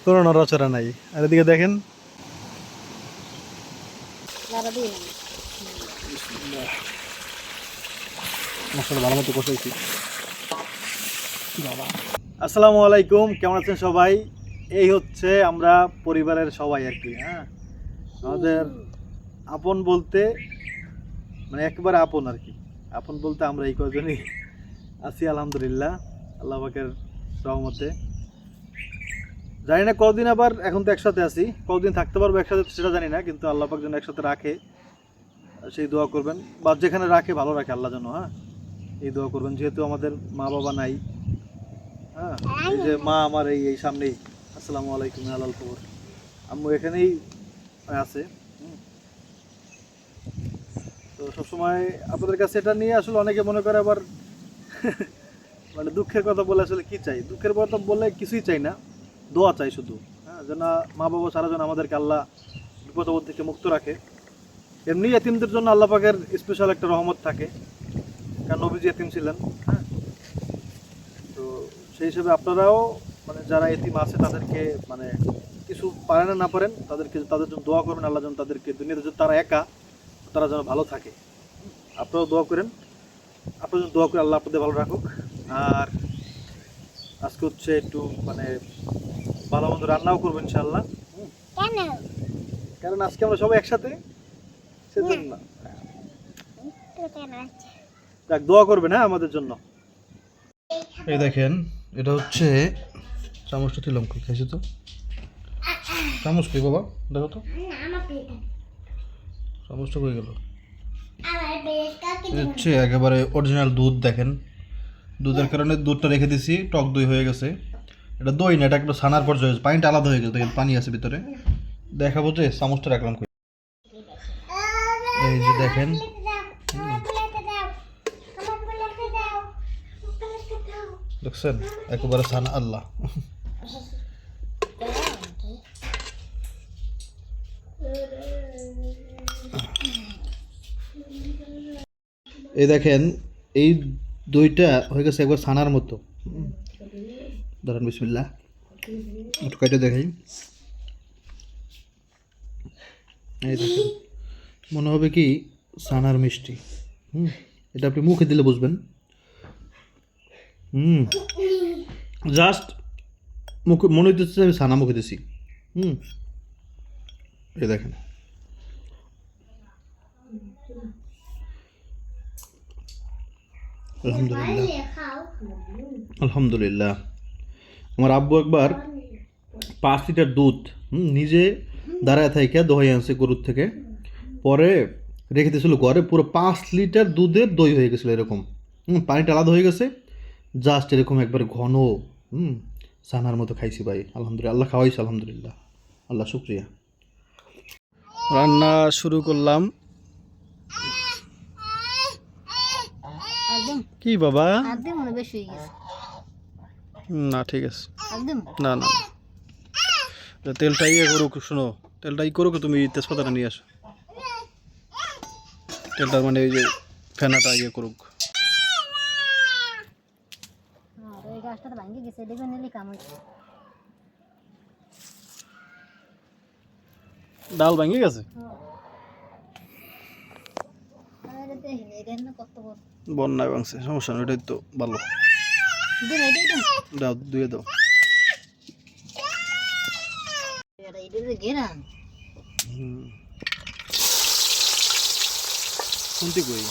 কোনো নড়াচড়া নাই। আর এদিকে দেখেন মশলা ভালো মতো কষাইছি। আসসালামু আলাইকুম, কেমন আছেন সবাই? এই হচ্ছে আমরা পরিবারের সবাই আর কি। হ্যাঁ, আমাদের আপন বলতে মানে একেবারে আপন আর কি। আপন বলতে আমরা এই কয়জনই আছি আলহামদুলিল্লাহ, আল্লাহ পাকের রহমতে। জানি না কতদিন, আবার এখন তো একসাথে আছি, কতদিন থাকতে পারবো একসাথে সেটা জানি না, কিন্তু আল্লাহ পাক যেন একসাথে রাখে সেই দোয়া করবেন, বা যেখানে রাখে ভালো রাখে আল্লাহ যেন। হ্যাঁ, এই দোয়া করবেন, যেহেতু আমাদের মা বাবা নাই। হ্যাঁ, এই যে মা আমার এই সামনেই, আসসালামু আলাইকুম হালাল খবর, আম্মু এখানেই আছে। তো সবসময় আপনাদের কাছে এটা নিয়ে আসলে অনেকে মনে করে আবার মানে দুঃখের কথা বলে আসলে কি চাই, দুঃখের কথা বলে কিছুই চাই না, দোয়া চাই শুধু। হ্যাঁ, যেন মা বাবা সারা যেন আমাদেরকে আল্লাহ বিপদ আপদ থেকে মুক্ত রাখে। এমনি এতিমদের জন্য আল্লাহ পাকের স্পেশাল একটা রহমত থাকে, কারণ নবীজি এতিম ছিলেন। হ্যাঁ, তো সেই হিসেবে আপনারাও মানে যারা এতিম আছে তাদেরকে মানে কিছু পারেন না পারেন তাদেরকে, তাদের জন্য দোয়া করবেন, আল্লাহ যেন তাদেরকে দুনিয়াতে যদি তারা একা, তারা যেন ভালো থাকে। আপনারাও দোয়া করেন, আপনার জন্য দোয়া করে আল্লাহ আপনাদের ভালো রাখুক। আর আজকে হচ্ছে একটু মানে ভালো মন্দ রান্নাও করবো ইনশাআল্লাহ। কারণ আজকে আমরা সবাই একসাথে, সেজন্য যাক দোয়া করবেন হ্যাঁ আমাদের জন্য। এই দেখেন, এটা হচ্ছে চামচটা তুই লঙ্কা খাইছি তো, চামচ কই বাবা, দেখো তো চামচটা কই গেল। হচ্ছে একেবারে অরিজিনাল দুধ, দেখেন দুধের কারণে দুধটা রেখে দিছি, টক দই হয়ে গেছে। এটা দই না, এটা একটা ছানার পর্যায়ে হয়েছে, পানিটা আলাদা হয়ে গেছে, দেখেন পানি আছে ভিতরে। দেখাবো যে চামচটা রাখলাম কই, এই যে দেখেন। দেখছেন একেবারে ছানা, আল্লাহ। এই দেখেন, এই দইটা হয়ে গেছে একবার ছানার মতো। ধরেন বিসমিল্লাহ, একটু কেটে দেখাই। এই দেখেন, মনে হবে কি ছানার মিষ্টি। এটা আপনি মুখে দিলে বুঝবেন। জাস্ট মুখে মনে হইতেছে আমি ছানা মুখে দিছি। এই দেখেন, আলহামদুলিল্লাহ আলহামদুলিল্লাহ। আমার আব্বু একবার 5 লিটার দুধ নিজে দাঁড়ায় থেকে দই আনছে গরুর থেকে, পরে রেখে দিয়েছিল ঘরে, পুরো 5 লিটার দুধের দই হয়ে গেছিলো এরকম। পানিটা আলাদা হয়ে গেছে, জাস্ট এরকম একবার ঘন ছানার মতো খাইছি ভাই, আলহামদুলিল্লাহ, আল্লাহ খাওয়াইছে আলহামদুলিল্লাহ, আল্লাহ শুক্রিয়া। রান্না শুরু করলাম। কি বাবা, না ঠিক আছে, না না তেলটা ইয়ে করুক, শোনো তেলটা ই করুক, তুমি তেজপাতাটা নিয়ে আসো, তেলটা মানে ওই যে ফেনাটা ইয়ে করুক। ডাল ভাঙে গেছে, বন্যায় ভাঙছে, সমস্যা নেই, ওটাই তো ভালো। দাও ধুয়ে দাও। শুনতে কই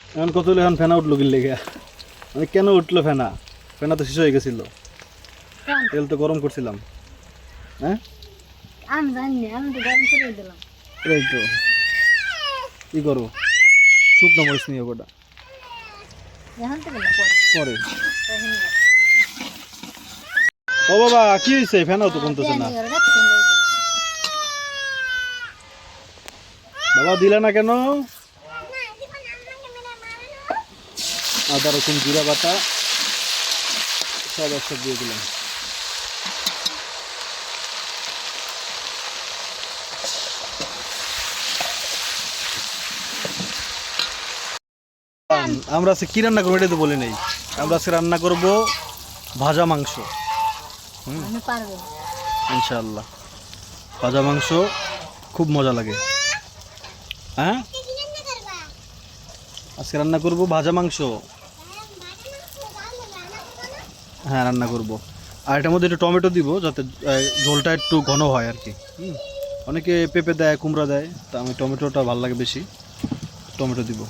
এখন কত হলো, এখন ফেনা উঠলো কি লেগে, মানে কেন উঠলো ফেনা? ফেনা তো শেষ হয়ে গেছিল, তেল তো গরম করছিলাম। হ্যাঁ আমি জানি না, আমি তো গরম করে দিলাম। এই তো কি করবো, শুকনো মরিচ নিয়ে গোটা পরে। ও বাবা কি হয়েছে, ফেনাও তো কমতেছে না। বাবা দিলে না কেন? আদা রসুন জিরা বাটা সব একসাথে দিয়ে দিলাম। আমরা আজকে কি রান্না করবো এটা তো বলি নাই। আমরা আজকে রান্না করবো ভাজা মাংস আমি পারবো। ইনশাআল্লাহ। ভাজা মাংস খুব মজা লাগে। হ্যাঁ, আজকে রান্না করব ভাজা মাংস। হ্যাঁ, রান্না করব। আর এটার মধ্যে একটু টমেটো দিব, যাতে ঝোলটা একটু ঘন হয় আর কি। অনেকে পেঁপে দেয়, কুমড়া দেয়, তা আমি টমেটোটা ভালো লাগে বেশি, টমেটো দিব।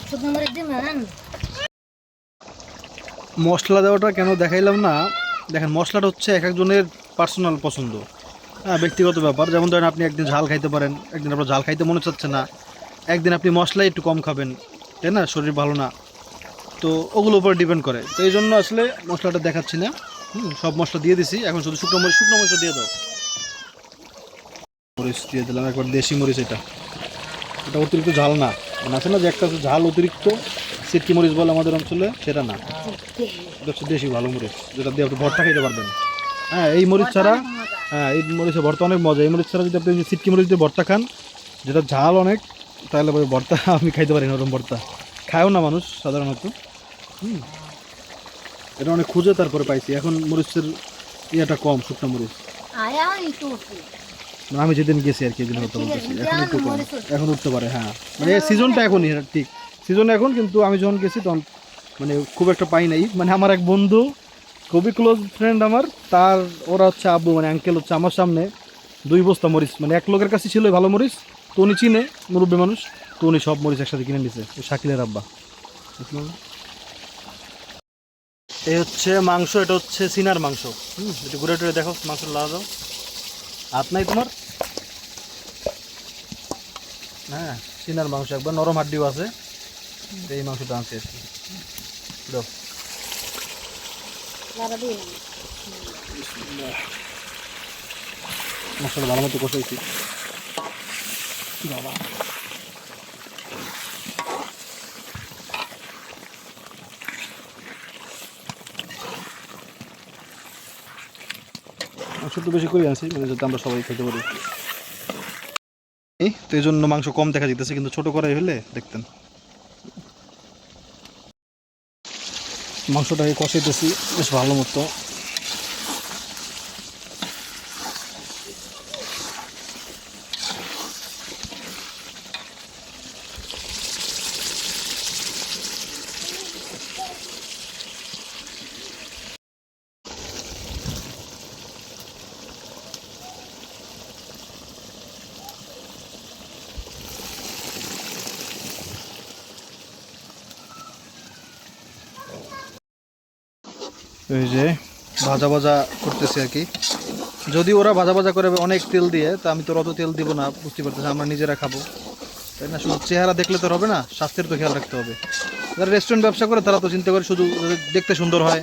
শুকনো মরিচ দিবেন? মশলা দেওয়াটা কেন দেখাইলাম না, দেখেন মশলাটা হচ্ছে এক একজনের পার্সোনাল পছন্দ, হ্যাঁ, ব্যক্তিগত ব্যাপার। যেমন ধরেন আপনি একদিন ঝাল খাইতে পারেন, একদিন আপনার ঝাল খাইতে মনে চাচ্ছে না, একদিন আপনি মশলাই একটু কম খাবেন, তাই না, শরীর ভালো না, তো ওগুলোর উপর ডিপেন্ড করে। তো এই জন্য আসলে মশলাটা দেখাচ্ছি না। সব মশলা দিয়ে দিছি, এখন শুধু শুকনো মরিচ দিয়ে দাও। মরিচ দিয়ে দিলাম একবার, দেশি মরিচ। এটা অতিরিক্ত ঝাল না, মানে আছে না যে একটা ঝাল অতিরিক্ত সিটকি মরিচ বলে আমাদের অঞ্চলে, সেটা না। এটা হচ্ছে দেশি ভালো মরিচ, যেটা দিয়ে আপনি ভর্তা খাইতে পারবেন। হ্যাঁ, এই মরিচ ছাড়া, হ্যাঁ, এই মরিচের ভর্তা অনেক মজা। এই মরিচ ছাড়া যদি আপনি সিটকি মরিচ দিয়ে ভর্তা খান, যেটা ঝাল অনেক, তাহলে ভর্তা আমি খাইতে পারি না। ওরকম ভর্তা খায়ও না মানুষ সাধারণত। এটা অনেক খুঁজে তারপরে পাইছি। এখন মরিচের ইয়েটা কম, শুকনো মরিচ। মানে আমি যেদিন গেছি আর কি, এই দিন হতে বলতেছি, এখন একটু কম, এখন উঠতে পারে। হ্যাঁ, মানে সিজনটা এখনই, ঠিক সিজন এখন, কিন্তু আমি যখন গেছি তখন মানে খুব একটা পাই নাই। মানে আমার এক বন্ধু, খুবই ক্লোজ ফ্রেন্ড আমার, তার ওরা হচ্ছে আব্বু, মানে আঙ্কেল হচ্ছে আমার সামনে 2 বস্তা মরিচ, মানে এক লোকের কাছে ছিল ভালো মরিচ, তো উনি চিনে, মুরব্বী মানুষ, তো উনি সব মরিচ একসাথে কিনে নিছে, শাকিলের আব্বা। এই হচ্ছে মাংস, এটা হচ্ছে সিনার মাংস। একটু ঘুরে টুরে দেখো, মাংস লাগা দাও, হাত নাই তোমার? হ্যাঁ, সিনার মাংস, একবার নরম হাড্ডিও আছে। এই মাংসটা আনছি আর কি। দাও। মশলা ভালো মতো কষাইছি। বাবা, মাংস একটু বেশি করে আনছি, মানে যাতে আমরা সবাই খেতে পারি। এই তো এই জন্য মাংস কম দেখা যেতেছে, কিন্তু ছোট করাই হলে দেখতেন। মাংসটাকে কষাইতেছি বেশ ভালো মতো। এই যে ভাজা ভাজা করতেছি আর কি। যদি ওরা ভাজা ভাজা করে অনেক তেল দিয়ে, তা আমি তো অত তেল দিব না, বুঝতে পারতেছি, আমরা নিজেরা খাবো, তাই না? শুধু চেহারা দেখলে তো হবে না, স্বাস্থ্যের তো খেয়াল রাখতে হবে। যারা রেস্টুরেন্ট ব্যবসা করে তারা তো চিন্তা করে শুধু দেখতে সুন্দর হয়,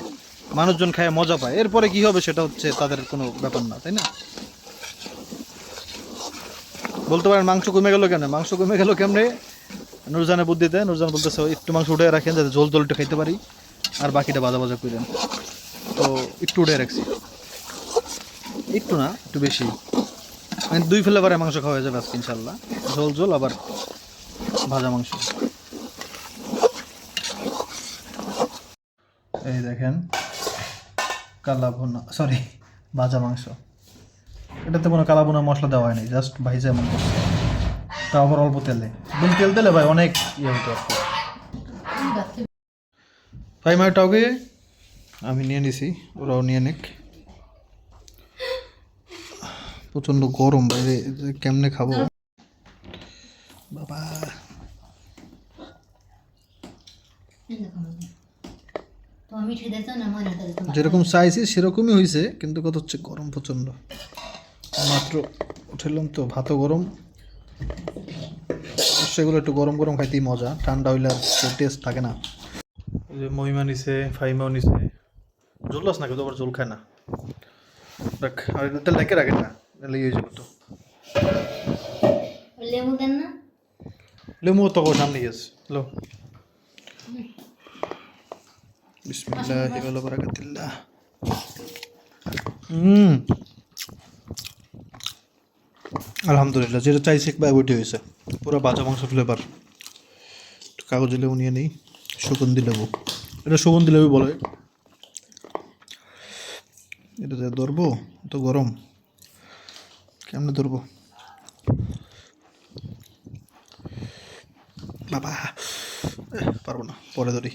মানুষজন খায় মজা পায়, এরপরে কি হবে সেটা হচ্ছে তাদের কোনো ব্যাপার না, তাই না? বলতে পারেন মাংস কমে গেল কেন? মাংস কমে গেল কেমনে? নুরজানের বুদ্ধিতে। নুরজান বলতেছে একটু মাংস উঠে রাখেন, যাতে ঝোল একটু খাইতে পারি, আর বাকিটা ভাজা ভাজা করেন। তো একটু উঠে রাখছি, একটু না, একটু বেশি, মানে 2 ফ্লেভারে মাংস খাওয়া যাবে আজকে ইনশাল্লাহ। ঝোল ঝোল আবার ভাজা মাংস। এই দেখেন, কালা ভুনা, সরি, ভাজা মাংস। এটাতে কোনো কালা ভুনা মশলা দেওয়া হয়নি, জাস্ট ভাইজা এমন করছে, তা আবার অল্প তেলে। তেল দিলে ভাই অনেক ইয়ে হতো আর কি। ভাই মাটাওকে আমি নিয়ে নিছি, ওরাও নিয়ে নিক। প্রচন্ড গরম বাইরে, কেমনে খাবো বাবা। যেরকম চাইছি সেরকমই হয়েছে, কিন্তু কথা হচ্ছে গরম প্রচন্ড। মাত্র উঠেলাম তো, ভাতও গরম, সেগুলো একটু গরম গরম খাইতেই মজা, ঠান্ডা হইলে আর টেস্ট থাকে না। এই যে মহিমা নিছে, ফাইমাও নিছে। জোরলাস না, কিন্তু আবার জল খায় না। দেখ, আর এটা লেকে রাখেন না, তাহলে ইয়ে হয়ে যাবে তো। লেবু দেন না? লেবু তো সামনে গেছে, লো। বিসমিল্লাহি ওয়া বারাকাতুল্লাহ। আলহামদুলিল্লাহ, যেটা চাইছি একবার ওইটি হয়েছে, পুরো ভাজা মাংস ফ্লেভার। কাগজি লেবু নিয়ে নিই, সুগন্ধি লেবু, এটা সুগন্ধি লেবু বলে। এটা ধরবো তো গরম, কেমনে ধরবো বাবা, পারবো না, পরে ধরি।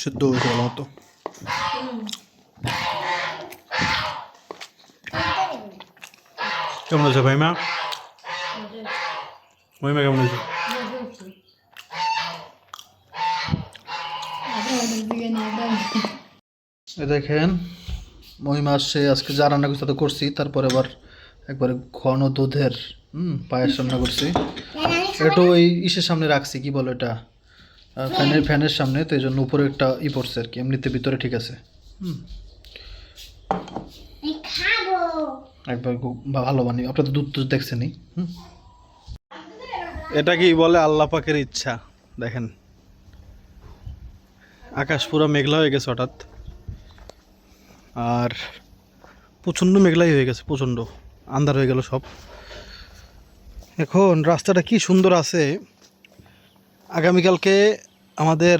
সিদ্ধ হয়েছে ভালো মতো। কেমন আছে ভাইমা? ভাইমা কেমন আছে? দেখেন মহিমা আসছে, আজকে যা রান্না করছি তা তো করছি, তারপরে আবার একবারে ঘন দুধের পায়েস রান্না করছি। একটু ওই ইসের সামনে রাখছি, কি বলে এটা, ফ্যানের সামনে, তো এই জন্য উপরে একটা পড়ছে আর কি, এমনিতে ভিতরে ঠিক আছে। একবার ভালো বানিয়ে, আপনার তো দুধ তো দেখছেনই। এটা কি বলে আল্লাহ পাকের ইচ্ছা। দেখেন আকাশ পুরো মেঘলা হয়ে গেছে হঠাৎ, আর প্রচণ্ড মেঘলাই হয়ে গেছে, প্রচণ্ড আন্ধার হয়ে গেল সব। এখন রাস্তাটা কি সুন্দর আছে। আগামীকালকে আমাদের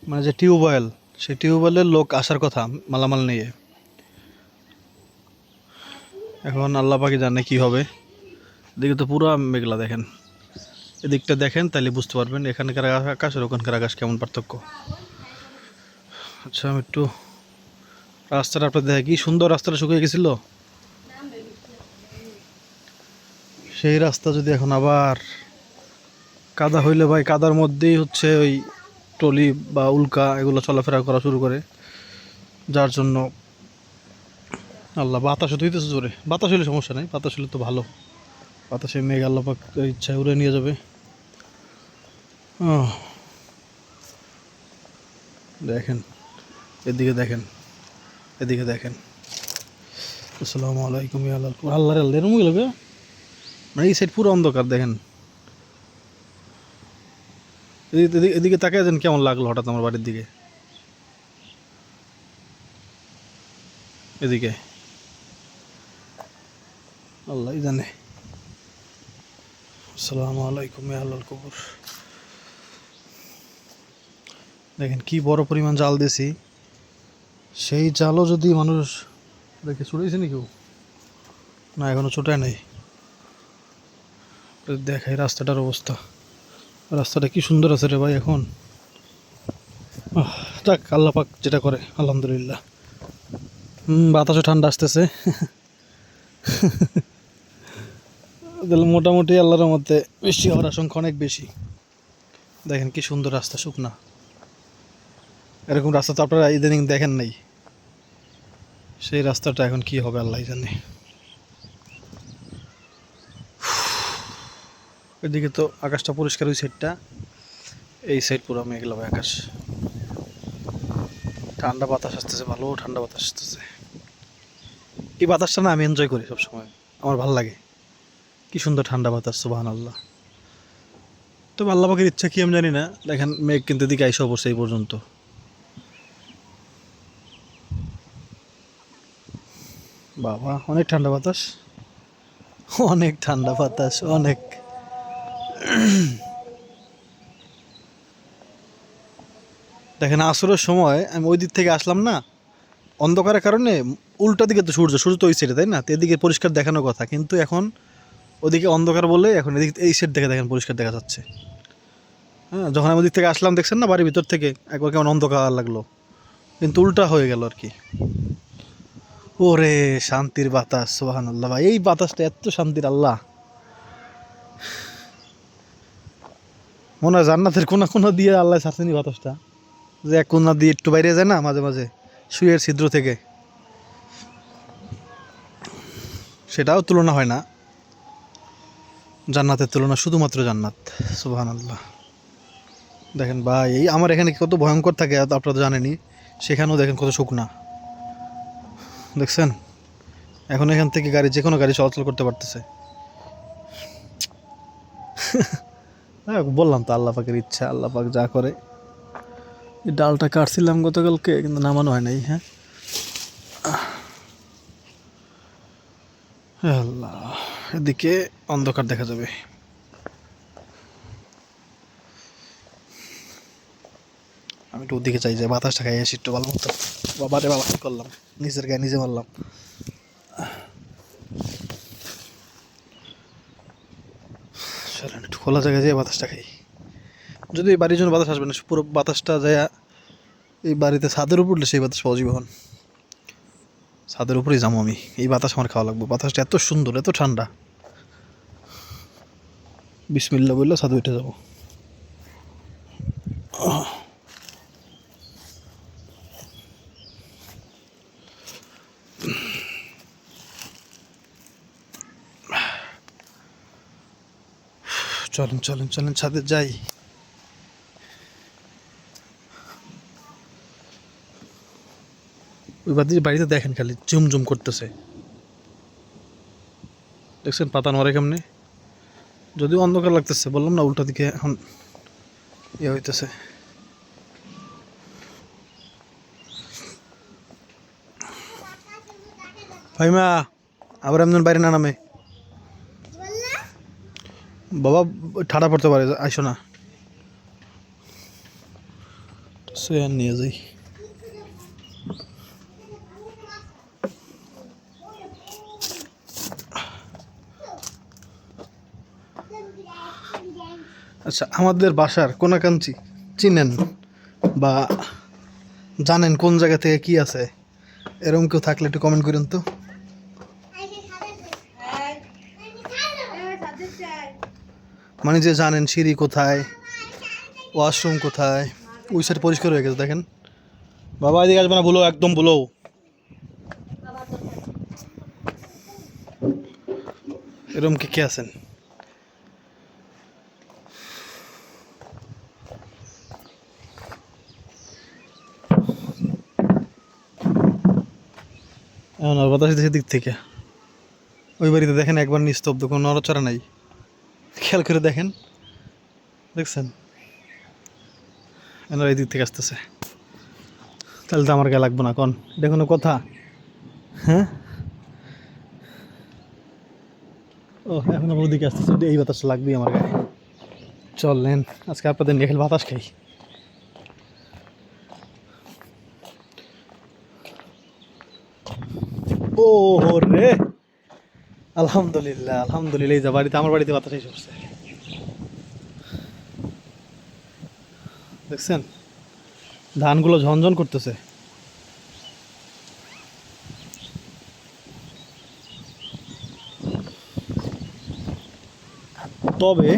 মানে যে টিউবওয়েল, সেই টিউবওয়েলের লোক আসার কথা মালামাল নিয়ে। এখন আল্লাহ পাকে জানে কি হবে। এদিকে তো পুরো মেঘলা, দেখেন এদিকটা দেখেন তাহলে বুঝতে পারবেন এখানকার আকাশ আর ওখানকার আকাশ কেমন পার্থক্য। আচ্ছা আমি একটু রাস্তাটা আপনার দেখে, কি সুন্দর রাস্তাটা শুকিয়ে গেছিল, সেই রাস্তা যদি এখন আবার কাদা হইলে ভাই, কাদার মধ্যেই হচ্ছে ওই ট্রলি বা উল্কা এগুলো চলাফেরা করা শুরু করে, যার জন্য আল্লাহ বাতাসও তো হইতেছে জোরে। বাতাস হইলে সমস্যা নেই, বাতাস হলে তো ভালো, বাতাসে মেঘ আল্লাহ পাক ইচ্ছায় উড়ে নিয়ে যাবে। দেখেন এদিকে দেখেন, এদিকে দেখেন। আসসালামু আলাইকুম আল্লাহ আল্লাহ এরম লাগবে, মানে এই সাইড পুরো অন্ধকার। দেখেন এদিকে তাকায় দেন কেমন লাগলো হঠাৎ আমার বাড়ির দিকে, এদিকে আল্লাহ জানে। আসসালামু আলাইকুম আল্লাহ কবর। দেখেন কি বড় পরিমাণ জাল দিয়েছি, সেই জালও যদি মানুষ দেখে ছুটেছে নি কেউ, না এখনো ছোটায় নাই। দেখাই রাস্তাটার অবস্থা, রাস্তাটা কি সুন্দর আছে রে ভাই এখন। যাক আল্লাহ পাক যেটা করে আলহামদুলিল্লাহ। বাতাসও ঠান্ডা আসতেছে। মোটামুটি আল্লাহর মধ্যে বৃষ্টি হওয়ার আশঙ্কা অনেক বেশি। দেখেন কি সুন্দর রাস্তা, শুকনা। এরকম রাস্তা তো আপনারা ইদানিং দেখেন নাই, সেই রাস্তাটা এখন কি হবে আল্লাহ জানে। এদিকে তো আকাশটা পরিষ্কার, ওই সাইডটা, এই সাইড পুরো মেঘলা ভাই আকাশ। ঠান্ডা বাতাস আসতেছে, ভালো ঠান্ডা বাতাস আসতেছে। এই বাতাসটা না আমি এনজয় করি সবসময়, আমার ভালো লাগে। কি সুন্দর ঠান্ডা বাতাস, সুবহানাল্লাহ। তবে আল্লাহ পাকের ইচ্ছা কি আমি জানি না। দেখেন মেঘ কিন্তু এদিকে আইসা অবশ্য এই পর্যন্ত। বাবা অনেক ঠান্ডা বাতাস, অনেক ঠান্ডা বাতাস, অনেক। দেখেন আসরের সময় আমি ওই দিক থেকে আসলাম না, অন্ধকারের কারণে উল্টা দিকে তো সূর্য, সূর্য তো ওই সাইডে তাই না, তো এদিকে পরিষ্কার দেখানোর কথা, কিন্তু এখন ওদিকে অন্ধকার বলে এখন এদিকে এই সাইড থেকে দেখেন পরিষ্কার দেখা যাচ্ছে। হ্যাঁ যখন আমি ওদিক থেকে আসলাম দেখছেন না, বাড়ির ভিতর থেকে একবার কেমন অন্ধকার লাগলো, কিন্তু উল্টা হয়ে গেল আর কি। ওরে শান্তির বাতাস, সুবহানাল্লাহ ভাই, এই বাতাসটা এত শান্তির, আল্লাহ মনে হয় জান্নাতের কোনা কোনা দিয়ে আল্লাহ ছাড়ছেনি বাতাসটা, যে এক কোনা দিয়ে একটু বাইরে যায় না মাঝে মাঝে শুয়ের ছিদ্র থেকে, সেটাও তুলনা হয় না জান্নাতের তুলনা, শুধুমাত্র জান্নাত, সুবহানাল্লাহ। দেখেন ভাই এই আমার এখানে কত ভয়ঙ্কর থাকে আপনারা তো জানেনই, সেখানেও দেখেন কত শুকনা, দেখছেন। এখন এখান থেকে গাড়ি, যে কোনো গাড়ি চলাচল করতে পারতেছে। বললাম তো আল্লাহ পাকের ইচ্ছা, আল্লাহ পাক যা করে। এই ডালটা কাটছিলাম গতকালকে, কিন্তু নামানো হয় নাই। হ্যাঁ আল্লাহ, এদিকে অন্ধকার দেখা যাবে। আমি একটু ওদিকে চাই, যে বাতাসটা খাই আসি একটু ভালো মতো। বাবা রে বাবা, কি করলাম, নিজের গায়ে নিজে মারলাম। চলেন একটু খোলা জায়গায় যেয়ে বাতাসটা খাই। যদি এই বাড়ির জন্য বাতাস আসবে না, পুরো বাতাসটা যায় এই বাড়িতে ছাদের উপর উঠলে সেই বাতাস পাওয়া যাবে। এখন ছাদের উপরেই যাবো আমি, এই বাতাস আমার খাওয়া লাগবে। বাতাসটা এত সুন্দর, এত ঠান্ডা। বিসমিল্লাহ বললে ছাদে উঠে যাবো। চলেন চলেন চলেন, ছাদে যাই। ওই বাড়িতে দেখেন খালি ঝুমঝুম করতেছে, দেখছেন পাতা নড়ে কেমনে। যদিও অন্ধকার লাগতেছে, বললাম না উল্টা দিকে এখন ইয়ে হইতেছে। ভাইমা আবার এমন বাইরে না নামে বাবা, ঠাডা পড়তে পারে, আইসো না। সে আর নিয়ে যাই। আচ্ছা, আমাদের বাসার কোনাকাঞ্চি চিনেন বা জানেন কোন জায়গা থেকে কি আছে, এরকম কেউ থাকলে একটু কমেন্ট করেন তো। মানে যে জানেন সিঁড়ি কোথায়, ওয়াশরুম কোথায়, ওই সাইড পরিষ্কার হয়ে গেছে দেখেন। বাবা এদিকে আসবে না, বলো একদম বলো। এরকম কে কে আছেন? এমন আর বাতাস দিকে দিক থেকে ওই বাড়িতে দেখেন একবার নিস্তব্ধ, কোনো নড়াচড়া নাই। খেয়াল করে দেখেন, দেখছেন এনারা এই দিক থেকে আসতেছে। তাহলে তো আমার গায়ে লাগবো না, কোন এটা কোনো কথা? হ্যাঁ, ও এখন আবার ওদিকে আসতেছে, এই বাতাস লাগবেই আমার গায়ে। চলেন আজকে আপনাদের নিয়ে খেলে বাতাস খাই। ও রে, আলহামদুলিল্লাহ আলহামদুলিল্লাহ, এই যে বাড়িতে, আমার বাড়িতে বাতাস এসে পড়ছে, দেখছেন ধানগুলো ঝনঝন করতেছে। তবে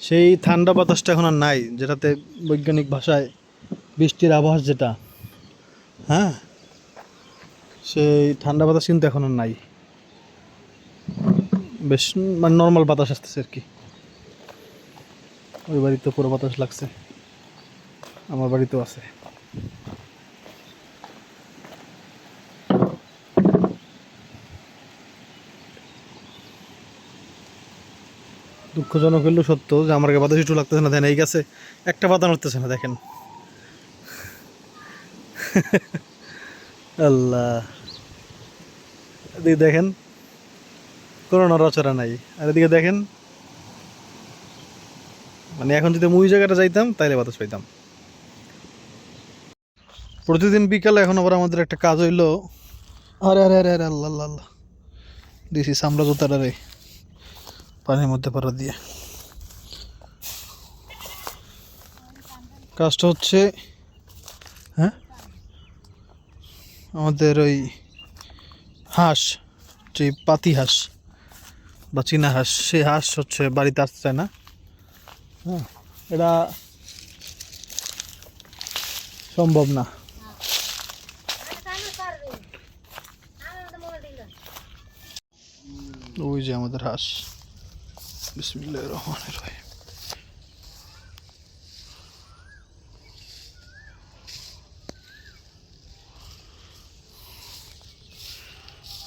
সেই ঠান্ডা বাতাসটা এখন আর নাই, যেটাতে বৈজ্ঞানিক ভাষায় বৃষ্টির আভাস যেটা, হ্যাঁ সেই ঠান্ডা বাতাস কিন্তু এখন আর নাই। বেশ মানে নর্মাল বাতাস আসতেছে আর কি। ওই বাড়িতে পুরো বাতাস লাগছে, আমার বাড়িতেও আছে। দুঃখজনক হলেও সত্য যে আমার বাতাস একটু লাগতেছে না, দেখেন এই গাছে একটা পাতা নড়তেছে না, দেখেন। আল্লাহ, এদিকে দেখেন কোনো নড়াচড়া নাই, আর এদিকে দেখেন, মানে এখন যদি আমি ওই জায়গাটা যাইতাম তাইলে বাতাস পাইতাম। প্রতিদিন বিকালে এখন আবার আমাদের একটা কাজ হইলো, আরে আরে আরে আরে আল্লাহ আল্লাহ আল্লাহ, দিছি চামড়া জুতাটা রে পানির মধ্যে পড়া দিয়ে। কাজটা হচ্ছে, হ্যাঁ আমাদের ওই হাঁস, যে পাতি হাঁস বা চীনা হাঁস, সেই হাঁস হচ্ছে বাড়িতে আসতে চায় না। হ্যাঁ, এটা সম্ভব না। ওই যে আমাদের হাঁস, বিসমিল্লাহির রহমানির রহিম।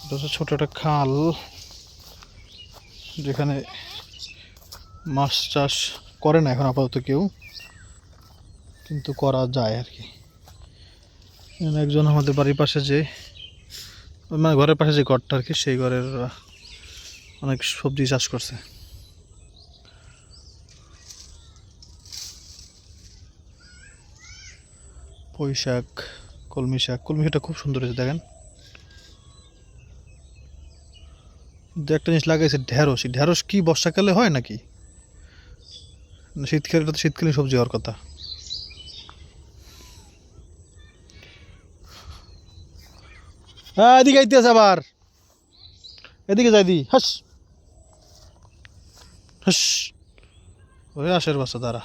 এটা হচ্ছে ছোট একটা খাল, যেখানে মাছ চাষ করে না এখন আপাতত কেউ, কিন্তু করা যায় আর কি। একজন আমাদের বাড়ির পাশে যে মানে ঘরের পাশে যে ঘরটা আর কি, সেই ঘরের অনেক সবজি চাষ করছে। পুঁই শাক, কলমি শাক, কলমি শাকটা খুব সুন্দর হয়েছে দেখেন। দু একটা জিনিস লাগাইছে, ঢেঁড়স। এই ঢেঁড়স কি বর্ষাকালে হয় নাকি? না শীতকালে? এটা তো শীতকালীন সবজি হওয়ার কথা। হ্যাঁ এদিকে আইতেছে আবার, এদিকে যাই দি। হাস হাস, ওরে আশের বাচ্চা দাঁড়া।